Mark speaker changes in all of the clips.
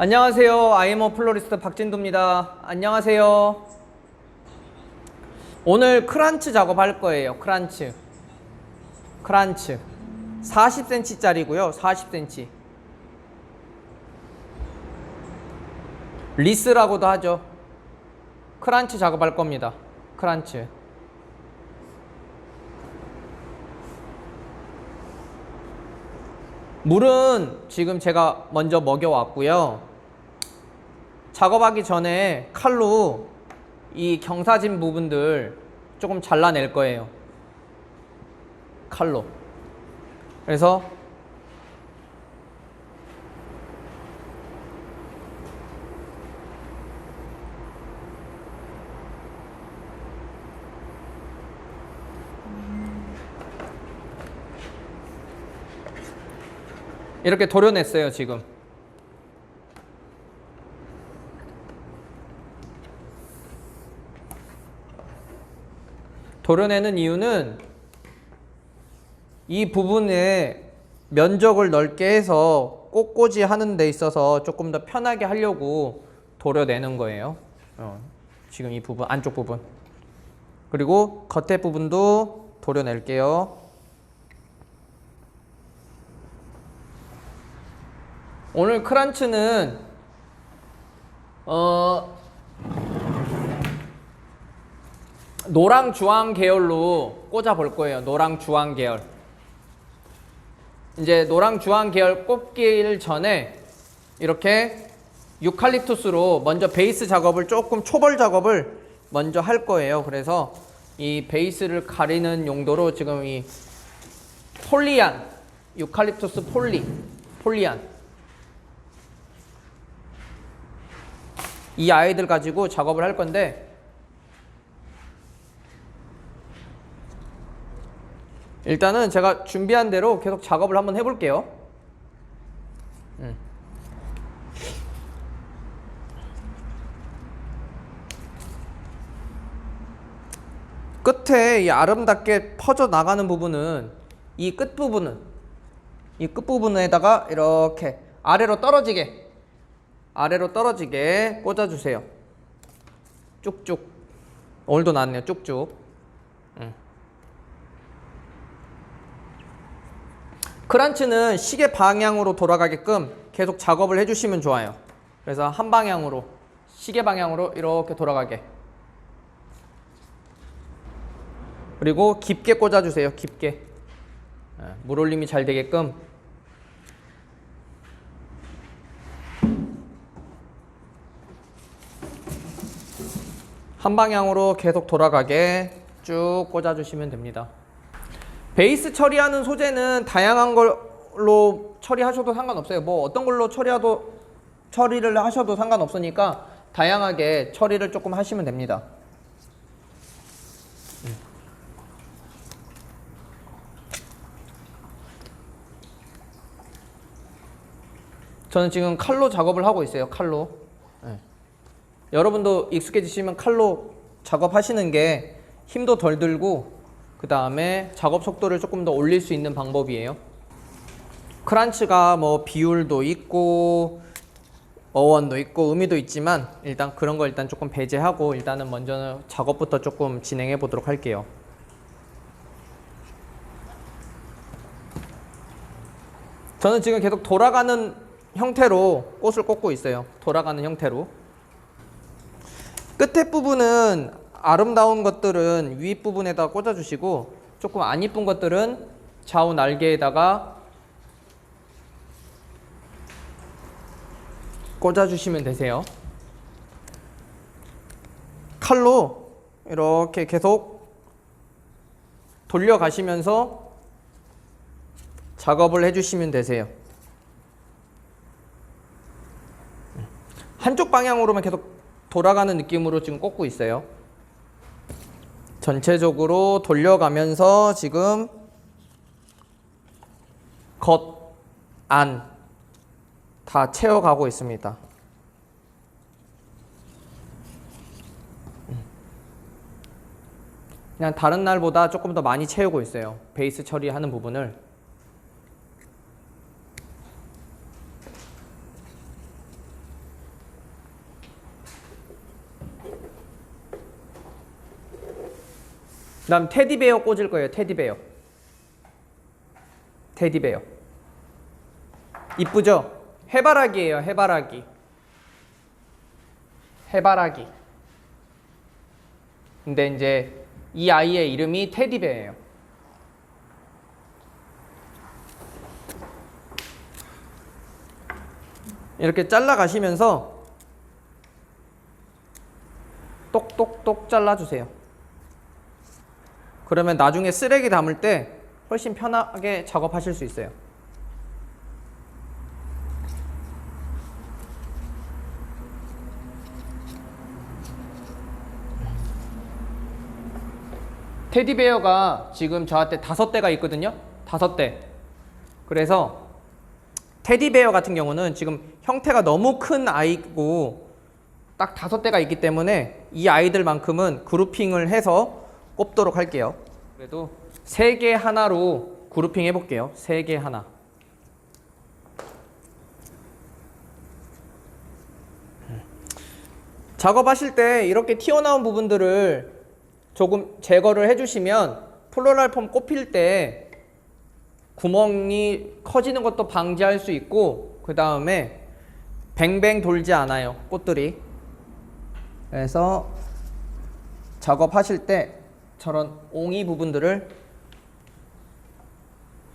Speaker 1: 안녕하세요. 아이엠어 플로리스트 박진두입니다. 안녕하세요. 오늘 크란츠 작업할 거예요. 크란츠 40cm 짜리고요. 40cm 리스라고도 하죠. 크란츠 작업할 겁니다. 크란츠. 물은 지금 제가 먼저 먹여 왔고요. 작업하기 전에 칼로 이 경사진 부분들 조금 잘라낼 거예요. 칼로. 그래서 이렇게 도려냈어요. 지금 도려내는 이유는 이 부분에 면적을 넓게 해서 꽂꽂이 하는 데 있어서 조금 더 편하게 하려고 도려내는 거예요. 지금 이 부분, 안쪽 부분. 그리고 겉에 부분도 도려낼게요. 오늘 크란츠는 노랑 주황 계열로 꽂아 볼 거예요. 노랑 주황 계열. 이제 노랑 주황 계열 꽂기를 전에 이렇게 유칼립투스로 먼저 베이스 작업을 조금 초벌 작업을 먼저 할 거예요. 그래서 이 베이스를 가리는 용도로 지금 이 폴리안, 유칼립투스 폴리안 이 아이들 가지고 작업을 할 건데, 일단은 제가 준비한 대로 계속 작업을 한번 해볼게요. 끝에 이 아름답게 퍼져 나가는 부분은 이 끝부분에다가 이렇게 아래로 떨어지게 꽂아주세요. 쭉쭉. 오늘도 나왔네요. 쭉쭉. 크란츠는 시계 방향으로 돌아가게끔 계속 작업을 해주시면 좋아요. 그래서 한 방향으로, 시계 방향으로 이렇게 돌아가게. 그리고 깊게 꽂아주세요. 깊게. 물올림이 잘 되게끔. 한 방향으로 계속 돌아가게 쭉 꽂아주시면 됩니다. 베이스 처리하는 소재는 다양한 걸로 처리하셔도 상관없어요. 뭐 어떤 걸로 처리를 하셔도 상관없으니까 다양하게 처리를 조금 하시면 됩니다. 저는 지금 칼로 작업을 하고 있어요. 칼로. 여러분도 익숙해지시면 칼로 작업하시는 게 힘도 덜 들고 그 다음에 작업 속도를 조금 더 올릴 수 있는 방법이에요. 크란츠가 뭐 비율도 있고 어원도 있고 의미도 있지만 일단 그런 거 일단 조금 배제하고 일단은 먼저 작업부터 조금 진행해 보도록 할게요. 저는 지금 계속 돌아가는 형태로 꽃을 꽂고 있어요. 돌아가는 형태로. 끝에 부분은 아름다운 것들은 윗부분에다 꽂아주시고 조금 안 이쁜 것들은 좌우 날개에다가 꽂아주시면 되세요. 칼로 이렇게 계속 돌려가시면서 작업을 해주시면 되세요. 한쪽 방향으로만 계속 돌아가는 느낌으로 지금 꽂고 있어요. 전체적으로 돌려가면서 지금 겉, 안 다 채워가고 있습니다. 그냥 다른 날보다 조금 더 많이 채우고 있어요. 베이스 처리하는 부분을. 다음 테디베어 꽂을 거예요. 테디베어. 테디베어. 이쁘죠? 해바라기예요. 해바라기. 해바라기. 근데 이제 이 아이의 이름이 테디베어예요. 이렇게 잘라 가시면서 똑똑똑 잘라주세요. 그러면 나중에 쓰레기 담을 때 훨씬 편하게 작업하실 수 있어요. 테디베어가 지금 저한테 5대가 있거든요. 5대. 그래서 테디베어 같은 경우는 지금 형태가 너무 큰 아이고 딱 5대가 있기 때문에 이 아이들만큼은 그룹핑을 해서 꼽도록 할게요. 그래도 3개 하나로 그룹핑 해볼게요. 3개 하나. 작업하실 때 이렇게 튀어나온 부분들을 조금 제거를 해주시면 플로랄 폼 꼽힐 때 구멍이 커지는 것도 방지할 수 있고, 그 다음에 뱅뱅 돌지 않아요, 꽃들이. 그래서 작업하실 때 저런 옹이 부분들을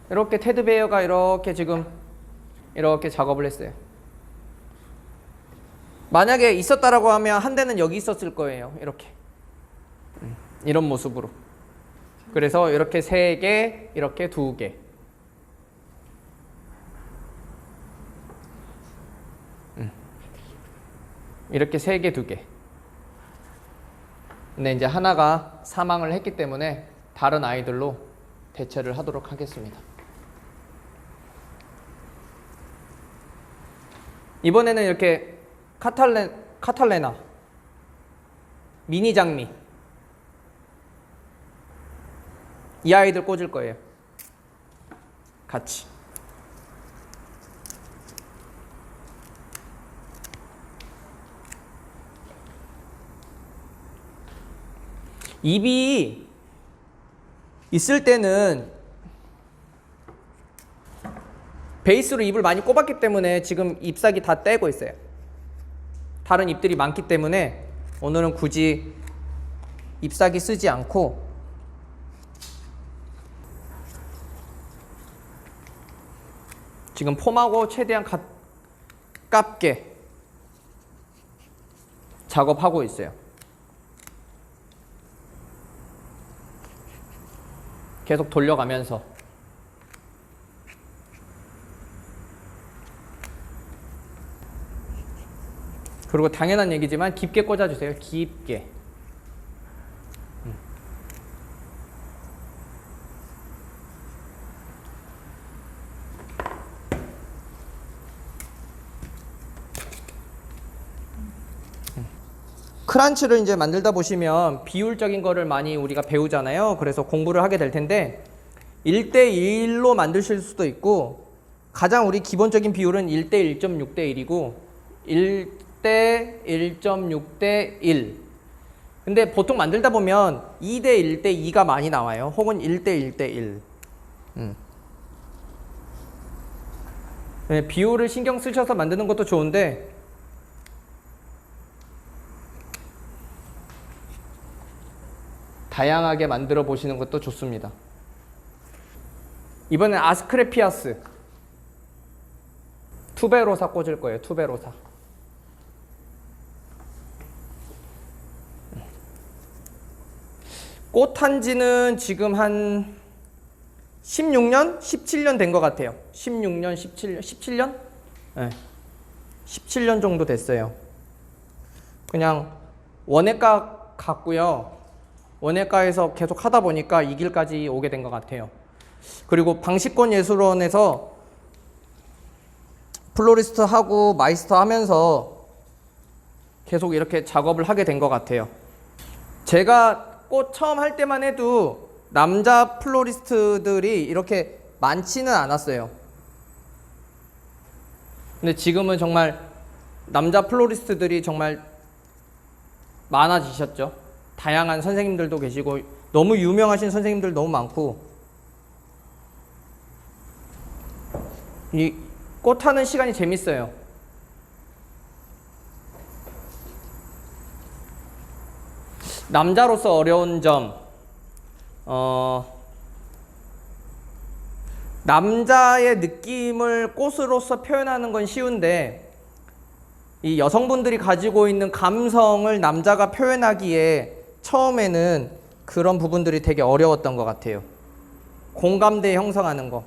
Speaker 1: 이렇게 테드베어가 이렇게 지금 이렇게 작업을 했어요. 만약에 있었다라고 하면 한 대는 여기 있었을 거예요. 이렇게 이런 모습으로. 그래서 이렇게 3개, 이렇게 2개. 이렇게 3개, 2개. 근데 이제 하나가 사망을 했기 때문에 다른 아이들로 대체를 하도록 하겠습니다. 이번에는 이렇게 카탈레나, 미니 장미, 이 아이들 꽂을 거예요. 같이. 잎이 있을 때는 베이스로 잎을 많이 꼽았기 때문에 지금 잎사귀 다 떼고 있어요. 다른 잎들이 많기 때문에 오늘은 굳이 잎사귀 쓰지 않고 지금 폼하고 최대한 가깝게 작업하고 있어요. 계속 돌려가면서. 그리고 당연한 얘기지만 깊게 꽂아주세요. 깊게. 크란치를 이제 만들다 보시면 비율적인 거를 많이 우리가 배우잖아요. 그래서 공부를 하게 될 텐데 1대1로 만드실 수도 있고, 가장 우리 기본적인 비율은 1대 1.6대 1이고 1대 1.6대 1. 근데 보통 만들다 보면 2대 1대 2가 많이 나와요. 혹은 1대 1대 1. 네, 비율을 신경 쓰셔서 만드는 것도 좋은데 다양하게 만들어 보시는 것도 좋습니다. 이번엔 아스크레피아스 투베로사 꽂을 거예요. 투베로사. 꽃한 지는 지금 한 16년? 17년 된 것 같아요. 16년, 17년? 17년? 네. 17년 정도 됐어요. 그냥 원예과 갔고요. 원예과에서 계속 하다 보니까 이 길까지 오게 된 것 같아요. 그리고 방식권 예술원에서 플로리스트 하고 마이스터 하면서 계속 이렇게 작업을 하게 된 것 같아요. 제가 꽃 처음 할 때만 해도 남자 플로리스트들이 이렇게 많지는 않았어요. 근데 지금은 정말 남자 플로리스트들이 정말 많아지셨죠. 다양한 선생님들도 계시고 너무 유명하신 선생님들 너무 많고, 이 꽃하는 시간이 재밌어요. 남자로서 어려운 점, 남자의 느낌을 꽃으로서 표현하는 건 쉬운데, 이 여성분들이 가지고 있는 감성을 남자가 표현하기에 처음에는 그런 부분들이 되게 어려웠던 것 같아요. 공감대 형성하는 거.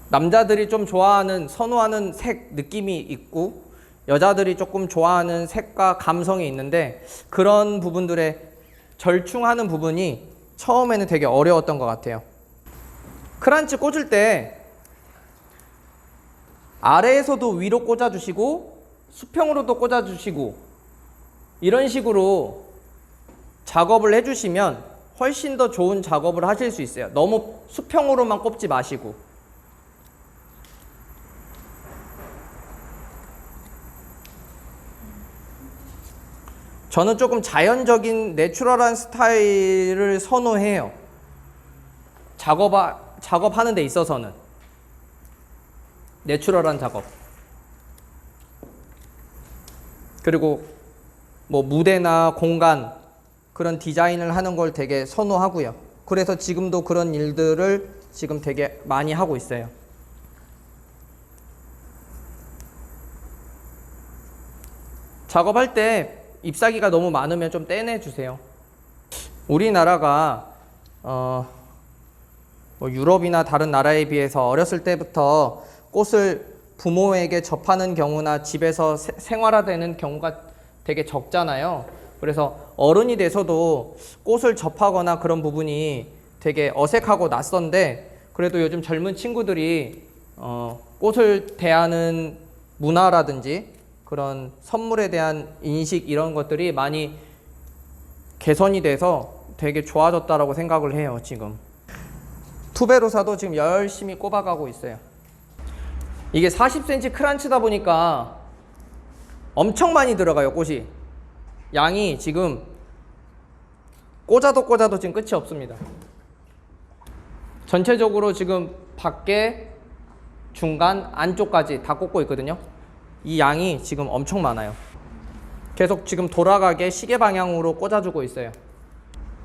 Speaker 1: 남자들이 좀 좋아하는, 선호하는 색 느낌이 있고, 여자들이 조금 좋아하는 색과 감성이 있는데, 그런 부분들에 절충하는 부분이 처음에는 되게 어려웠던 것 같아요. 크란치 꽂을 때 아래에서도 위로 꽂아주시고 수평으로도 꽂아주시고 이런 식으로 작업을 해주시면 훨씬 더 좋은 작업을 하실 수 있어요. 너무 수평으로만 꼽지 마시고. 저는 조금 자연적인 내추럴한 스타일을 선호해요. 작업하는 데 있어서는. 내추럴한 작업. 그리고 뭐 무대나 공간 그런 디자인을 하는 걸 되게 선호하고요. 그래서 지금도 그런 일들을 지금 되게 많이 하고 있어요. 작업할 때 잎사귀가 너무 많으면 좀 떼내 주세요. 우리나라가 뭐 유럽이나 다른 나라에 비해서 어렸을 때부터 꽃을 부모에게 접하는 경우나 집에서 생활화되는 경우가 되게 적잖아요. 그래서 어른이 돼서도 꽃을 접하거나 그런 부분이 되게 어색하고 낯선데, 그래도 요즘 젊은 친구들이 꽃을 대하는 문화라든지 그런 선물에 대한 인식 이런 것들이 많이 개선이 돼서 되게 좋아졌다라고 생각을 해요. 지금 투베로사도 지금 열심히 꼽아가고 있어요. 이게 40cm 크란치다 보니까 엄청 많이 들어가요. 꽃이 양이 지금 꽂아도 지금 끝이 없습니다. 전체적으로 지금 밖에 중간 안쪽까지 다 꽂고 있거든요. 이 양이 지금 엄청 많아요. 계속 지금 돌아가게 시계 방향으로 꽂아주고 있어요.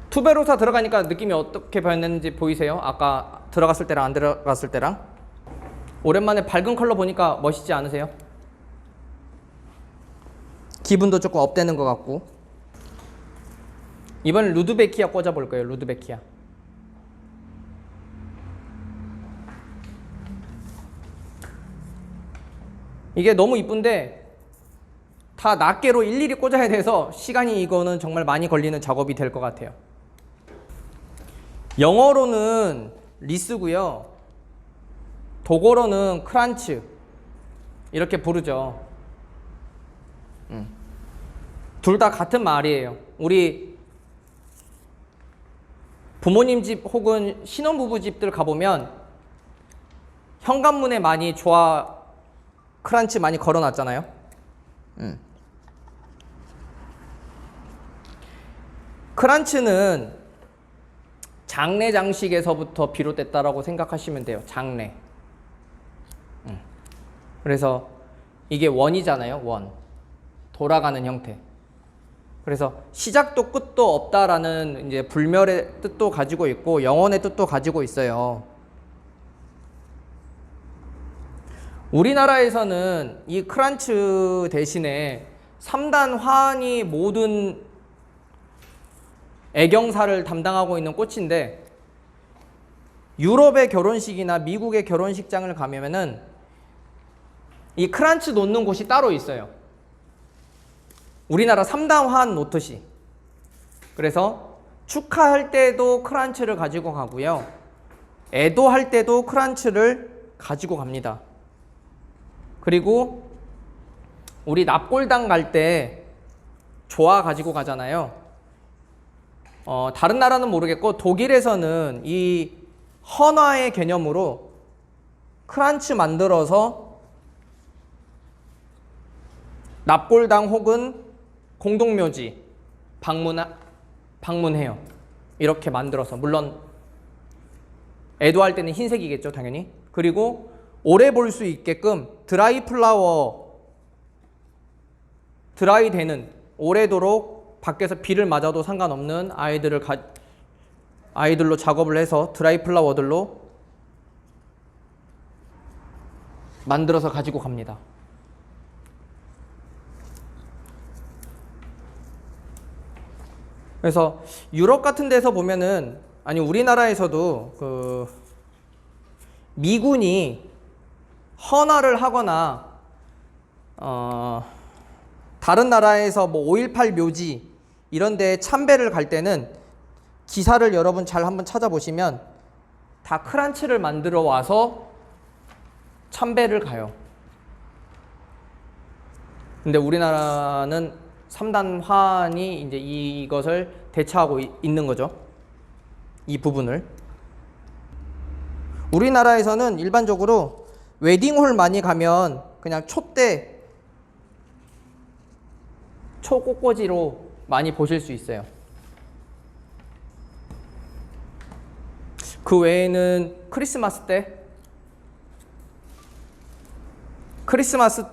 Speaker 1: 투베로사 들어가니까 느낌이 어떻게 변했는지 보이세요? 아까 들어갔을 때랑 안 들어갔을 때랑. 오랜만에 밝은 컬러 보니까 멋있지 않으세요? 기분도 조금 업되는 것 같고. 이번엔 루드베키아 꽂아볼 거예요. 루드베키아. 이게 너무 이쁜데 다 낱개로 일일이 꽂아야 돼서 시간이 이거는 정말 많이 걸리는 작업이 될 것 같아요. 영어로는 리스고요. 독어로는 크란츠 이렇게 부르죠. 둘 다 같은 말이에요. 우리 부모님 집 혹은 신혼부부 집들 가보면 현관문에 많이 크란치 많이 걸어놨잖아요. 크란치는 장례 장식에서부터 비롯됐다라고 생각하시면 돼요. 장례. 그래서 이게 원이잖아요. 원. 돌아가는 형태. 그래서 시작도 끝도 없다라는 이제 불멸의 뜻도 가지고 있고 영원의 뜻도 가지고 있어요. 우리나라에서는 이 크란츠 대신에 3단 화환이 모든 애경사를 담당하고 있는 꽃인데, 유럽의 결혼식이나 미국의 결혼식장을 가면은 이 크란츠 놓는 곳이 따로 있어요. 우리나라 3단 화환 놓듯이. 그래서 축하할 때도 크란츠를 가지고 가고요. 애도할 때도 크란츠를 가지고 갑니다. 그리고 우리 납골당 갈 때 조화 가지고 가잖아요. 다른 나라는 모르겠고 독일에서는 이 헌화의 개념으로 크란츠 만들어서 납골당 혹은 공동묘지 방문해요. 이렇게 만들어서, 물론 애도할 때는 흰색이겠죠, 당연히. 그리고 오래 볼 수 있게끔 드라이 플라워, 드라이 되는, 오래도록 밖에서 비를 맞아도 상관없는 아이들로 작업을 해서 드라이 플라워들로 만들어서 가지고 갑니다. 그래서 유럽 같은 데서 보면은, 아니 우리나라에서도 그 미군이 헌화를 하거나 다른 나라에서 뭐 5.18 묘지 이런 데 참배를 갈 때는 기사를 여러분 잘 한번 찾아보시면 다 크란치를 만들어 와서 참배를 가요. 근데 우리나라는 3단 화환이 이제 이것을 대처하고 있는 거죠. 이 부분을. 우리나라에서는 일반적으로 웨딩홀 많이 가면 그냥 촛대, 초꽃꽂이로 많이 보실 수 있어요. 그 외에는 크리스마스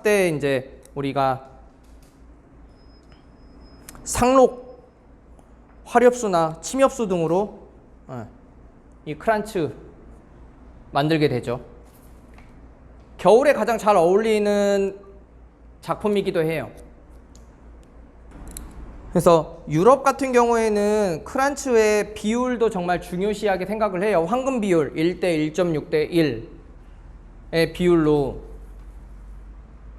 Speaker 1: 때 이제 우리가 상록, 화렵수나 침엽수 등으로 이 크란츠 만들게 되죠. 겨울에 가장 잘 어울리는 작품이기도 해요. 그래서 유럽 같은 경우에는 크란츠의 비율도 정말 중요시하게 생각을 해요. 황금 비율 1대 1.6대 1의 비율로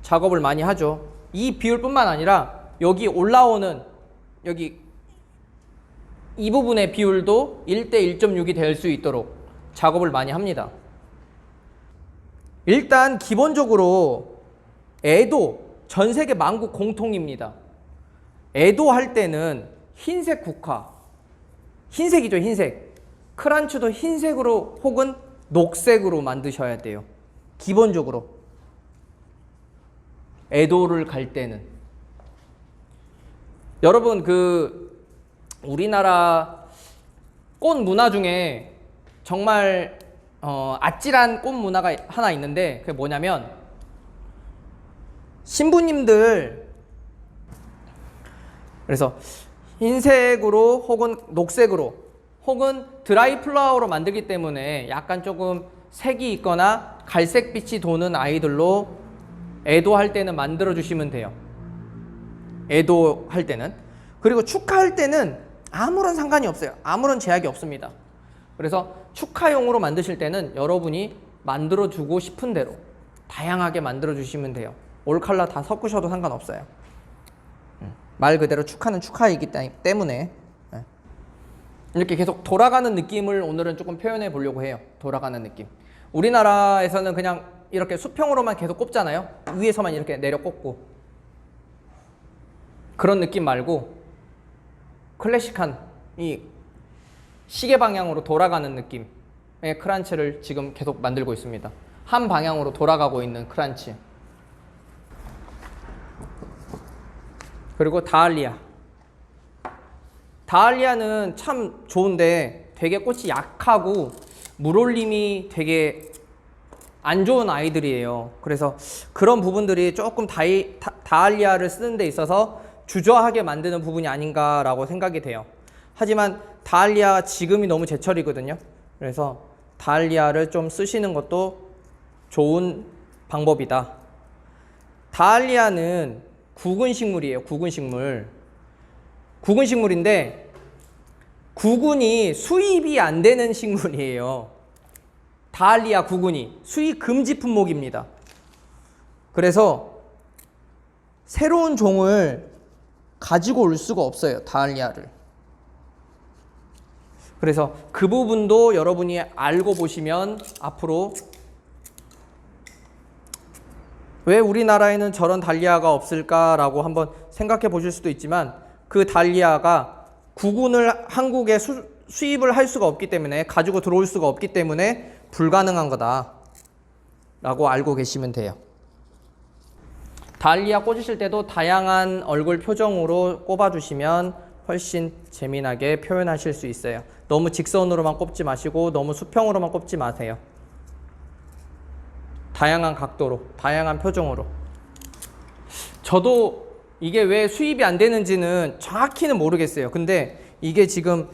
Speaker 1: 작업을 많이 하죠. 이 비율뿐만 아니라 여기 올라오는 여기 이 부분의 비율도 1대 1.6이 될 수 있도록 작업을 많이 합니다. 일단 기본적으로 애도 전 세계 만국 공통입니다. 애도 할 때는 흰색 국화, 흰색이죠, 흰색. 크란츠도 흰색으로 혹은 녹색으로 만드셔야 돼요. 기본적으로 애도를 갈 때는. 여러분 그 우리나라 꽃 문화 중에 정말 아찔한 꽃 문화가 하나 있는데 그게 뭐냐면 신부님들, 그래서 흰색으로 혹은 녹색으로 혹은 드라이 플라워로 만들기 때문에 약간 조금 색이 있거나 갈색빛이 도는 아이들로 애도할 때는 만들어 주시면 돼요. 애도할 때는. 그리고 축하할 때는 아무런 상관이 없어요. 아무런 제약이 없습니다. 그래서 축하용으로 만드실 때는 여러분이 만들어 주고 싶은 대로 다양하게 만들어 주시면 돼요. 올 컬러 다 섞으셔도 상관없어요. 말 그대로 축하는 축하이기 때문에 이렇게 계속 돌아가는 느낌을 오늘은 조금 표현해 보려고 해요. 돌아가는 느낌. 우리나라에서는 그냥 이렇게 수평으로만 계속 꼽잖아요. 위에서만 이렇게 내려 꼽고. 그런 느낌 말고 클래식한 이 시계 방향으로 돌아가는 느낌의 크란치를 지금 계속 만들고 있습니다. 한 방향으로 돌아가고 있는 크란치. 그리고 다알리아. 다알리아는 참 좋은데 되게 꽃이 약하고 물올림이 되게 안 좋은 아이들이에요. 그래서 그런 부분들이 조금 다알리아를 쓰는 데 있어서 주저하게 만드는 부분이 아닌가라고 생각이 돼요. 하지만 다알리아 지금이 너무 제철이거든요. 그래서 다알리아를 좀 쓰시는 것도 좋은 방법이다. 다알리아는 구근식물이에요. 구근식물. 구근식물인데 구근이 수입이 안 되는 식물이에요. 다알리아 구근이 수입 금지 품목입니다. 그래서 새로운 종을 가지고 올 수가 없어요. 다알리아를. 그래서 그 부분도 여러분이 알고 보시면 앞으로 왜 우리나라에는 저런 달리아가 없을까라고 한번 생각해 보실 수도 있지만 그 달리아가 구근을 한국에 수입을 할 수가 없기 때문에 가지고 들어올 수가 없기 때문에 불가능한 거다 라고 알고 계시면 돼요. 달리아 꽂으실 때도 다양한 얼굴 표정으로 꼽아주시면 훨씬 재미나게 표현하실 수 있어요. 너무 직선으로만 꼽지 마시고 너무 수평으로만 꼽지 마세요. 다양한 각도로, 다양한 표정으로. 저도 이게 왜 수입이 안 되는지는 정확히는 모르겠어요. 근데 이게 지금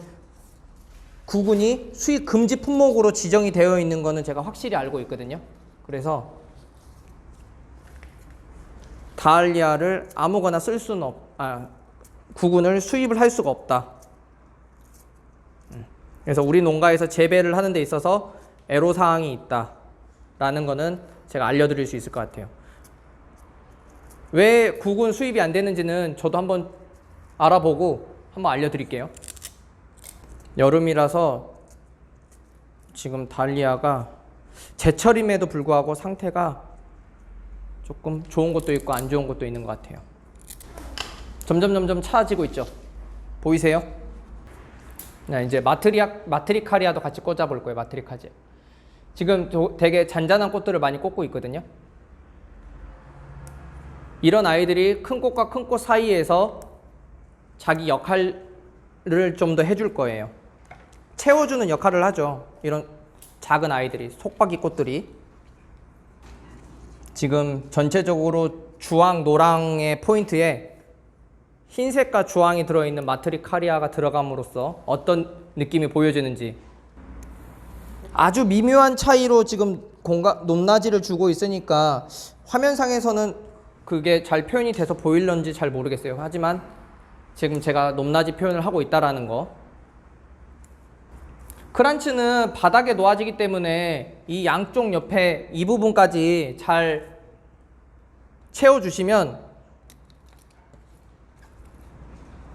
Speaker 1: 구근이 수입 금지 품목으로 지정이 되어 있는 거는 제가 확실히 알고 있거든요. 그래서 다알리아를 아무거나 쓸 수는 구근을 수입을 할 수가 없다. 그래서 우리 농가에서 재배를 하는 데 있어서 애로사항이 있다라는 거는 제가 알려드릴 수 있을 것 같아요. 왜 구근 수입이 안 되는지는 저도 한번 알아보고 한번 알려드릴게요. 여름이라서 지금 달리아가 제철임에도 불구하고 상태가 조금 좋은 것도 있고 안 좋은 것도 있는 것 같아요. 점점 차지고 있죠. 보이세요? 이제 마트리카리아도 같이 꽂아볼 거예요. 마트리카지. 지금 되게 잔잔한 꽃들을 많이 꽂고 있거든요. 이런 아이들이 큰 꽃과 큰 꽃 사이에서 자기 역할을 좀 더 해줄 거예요. 채워주는 역할을 하죠. 이런 작은 아이들이, 속박이 꽃들이. 지금 전체적으로 주황, 노랑의 포인트에 흰색과 주황이 들어있는 마트리카리아가 들어감으로써 어떤 느낌이 보여지는지 아주 미묘한 차이로 지금 높낮이를 주고 있으니까 화면상에서는 그게 잘 표현이 돼서 보일런지 잘 모르겠어요. 하지만 지금 제가 높낮이 표현을 하고 있다라는 거. 크란치는 바닥에 놓아지기 때문에 이 양쪽 옆에 이 부분까지 잘 채워주시면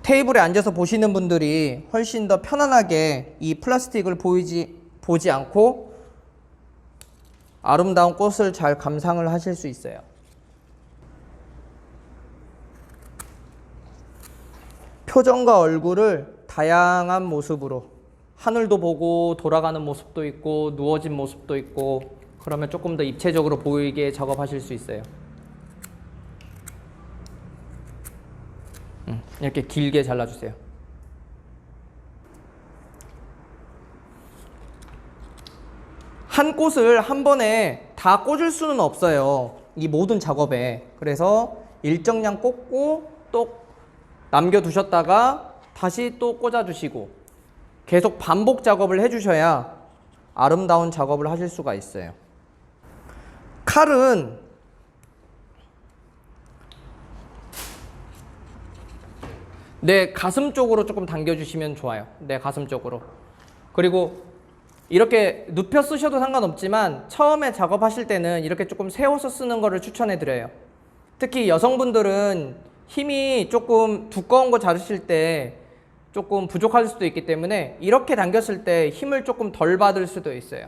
Speaker 1: 테이블에 앉아서 보시는 분들이 훨씬 더 편안하게 이 플라스틱을 보지 않고 아름다운 꽃을 잘 감상을 하실 수 있어요. 표정과 얼굴을 다양한 모습으로, 하늘도 보고 돌아가는 모습도 있고 누워진 모습도 있고, 그러면 조금 더 입체적으로 보이게 작업하실 수 있어요. 이렇게 길게 잘라주세요. 한 꽃을 한 번에 다 꽂을 수는 없어요. 이 모든 작업에. 그래서 일정량 꽂고 또 남겨두셨다가 다시 또 꽂아주시고 계속 반복 작업을 해주셔야 아름다운 작업을 하실 수가 있어요. 칼은 내 가슴 쪽으로 조금 당겨주시면 좋아요. 내 가슴 쪽으로. 그리고 이렇게 눕혀 쓰셔도 상관없지만 처음에 작업하실 때는 이렇게 조금 세워서 쓰는 거를 추천해 드려요. 특히 여성분들은 힘이 조금 두꺼운 거 자르실 때 조금 부족할 수도 있기 때문에 이렇게 당겼을 때 힘을 조금 덜 받을 수도 있어요.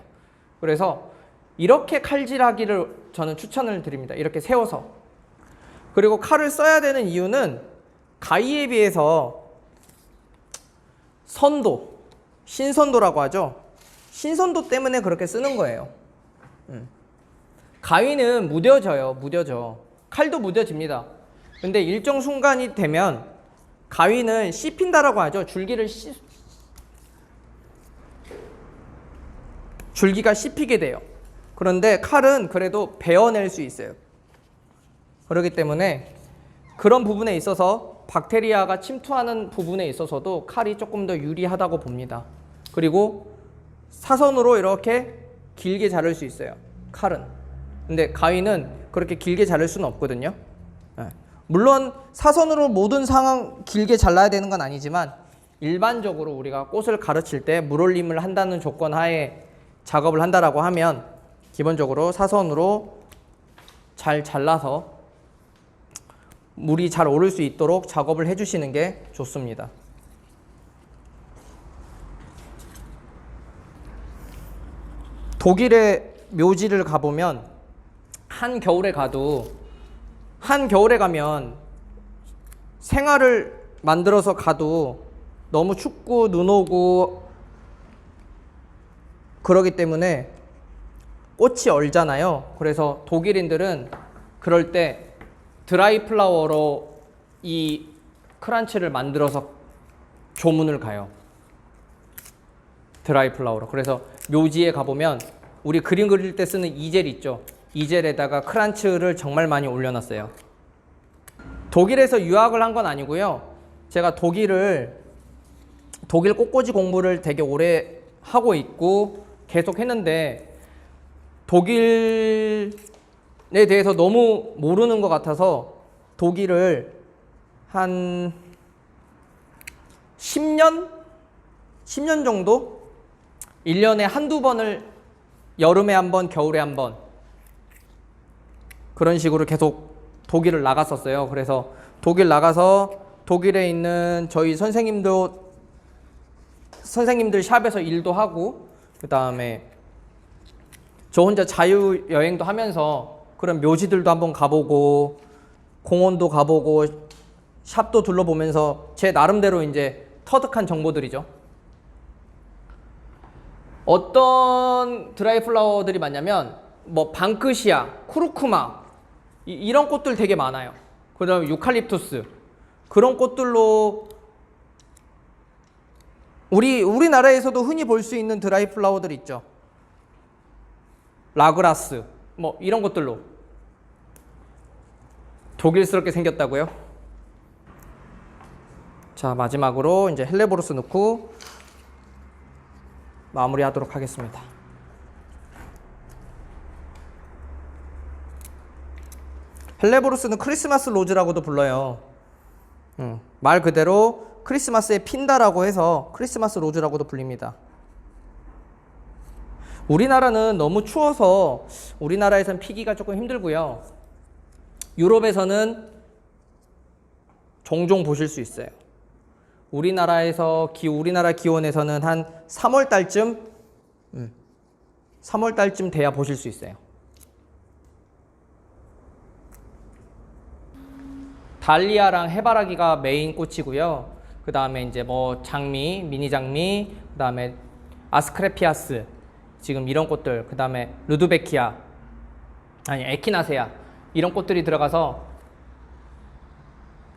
Speaker 1: 그래서 이렇게 칼질하기를 저는 추천을 드립니다. 이렇게 세워서. 그리고 칼을 써야 되는 이유는 가위에 비해서 선도, 신선도라고 하죠. 신선도 때문에 그렇게 쓰는 거예요. 가위는 무뎌져. 칼도 무뎌집니다. 근데 일정 순간이 되면 가위는 씹힌다라고 하죠. 줄기가 씹히게 돼요. 그런데 칼은 그래도 베어낼 수 있어요. 그렇기 때문에 그런 부분에 있어서 박테리아가 침투하는 부분에 있어서도 칼이 조금 더 유리하다고 봅니다. 그리고 사선으로 이렇게 길게 자를 수 있어요. 칼은. 근데 가위는 그렇게 길게 자를 수는 없거든요. 물론 사선으로 모든 상황 길게 잘라야 되는 건 아니지만 일반적으로 우리가 꽃을 가르칠 때 물올림을 한다는 조건 하에 작업을 한다라고 하면 기본적으로 사선으로 잘 잘라서 물이 잘 오를 수 있도록 작업을 해주시는 게 좋습니다. 독일의 묘지를 가보면 한겨울에 가면 생화를 만들어서 가도 너무 춥고 눈 오고 그러기 때문에 꽃이 얼잖아요. 그래서 독일인들은 그럴 때 드라이 플라워로 이 크란치를 만들어서 조문을 가요. 드라이 플라워로. 그래서 묘지에 가보면 우리 그림 그릴 때 쓰는 이젤 있죠. 이젤에다가 크란츠를 정말 많이 올려놨어요. 독일에서 유학을 한 건 아니고요. 제가 독일 꽃꽂이 공부를 되게 오래 하고 있고 계속 했는데 독일에 대해서 너무 모르는 것 같아서 독일을 한 10년 정도? 1년에 한두 번을 여름에 한 번, 겨울에 한 번 그런 식으로 계속 독일을 나갔었어요. 그래서 독일 나가서 독일에 있는 저희 선생님들 샵에서 일도 하고 그 다음에 저 혼자 자유여행도 하면서 그런 묘지들도 한번 가보고 공원도 가보고 샵도 둘러보면서 제 나름대로 이제 터득한 정보들이죠. 어떤 드라이 플라워들이 많냐면 뭐 방크시아, 쿠르쿠마 이런 꽃들 되게 많아요. 그 다음에 유칼립투스 그런 꽃들로 우리나라에서도 흔히 볼 수 있는 드라이 플라워들 있죠. 라그라스 뭐 이런 것들로 독일스럽게 생겼다고요? 자, 마지막으로 이제 헬레보루스 넣고 마무리하도록 하겠습니다. 헬레보루스는 크리스마스 로즈라고도 불러요. 말 그대로 크리스마스에 핀다라고 해서 크리스마스 로즈라고도 불립니다. 우리나라는 너무 추워서 우리나라에선 피기가 조금 힘들고요. 유럽에서는 종종 보실 수 있어요. 우리나라 기온에서는 한 3월 달쯤 돼야 보실 수 있어요. 달리아랑 해바라기가 메인 꽃이고요. 그 다음에 이제 뭐 장미, 미니 장미, 그 다음에 아스크레피아스, 지금 이런 꽃들, 그 다음에 루드베키아, 에키나세아 이런 꽃들이 들어가서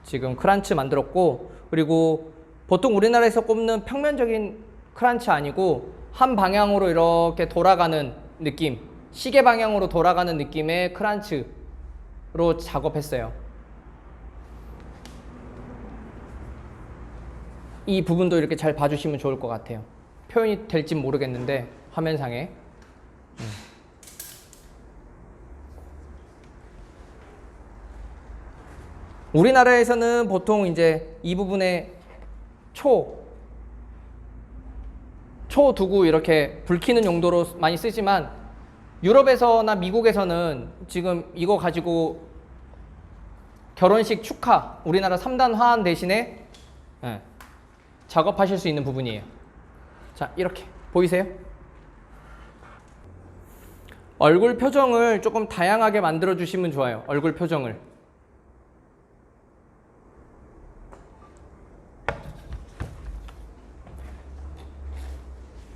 Speaker 1: 지금 크란츠 만들었고, 그리고 보통 우리나라에서 꼽는 평면적인 크란츠 아니고 한 방향으로 이렇게 돌아가는 느낌, 시계 방향으로 돌아가는 느낌의 크란츠로 작업했어요. 이 부분도 이렇게 잘 봐주시면 좋을 것 같아요. 표현이 될지 모르겠는데 화면상에 우리나라에서는 보통 이제 이 부분에 초 두고 이렇게 불 켜는 용도로 많이 쓰지만 유럽에서나 미국에서는 지금 이거 가지고 결혼식 축하, 우리나라 3단 화환 대신에 작업하실 수 있는 부분이에요. 자, 이렇게 보이세요? 얼굴 표정을 조금 다양하게 만들어 주시면 좋아요. 얼굴 표정을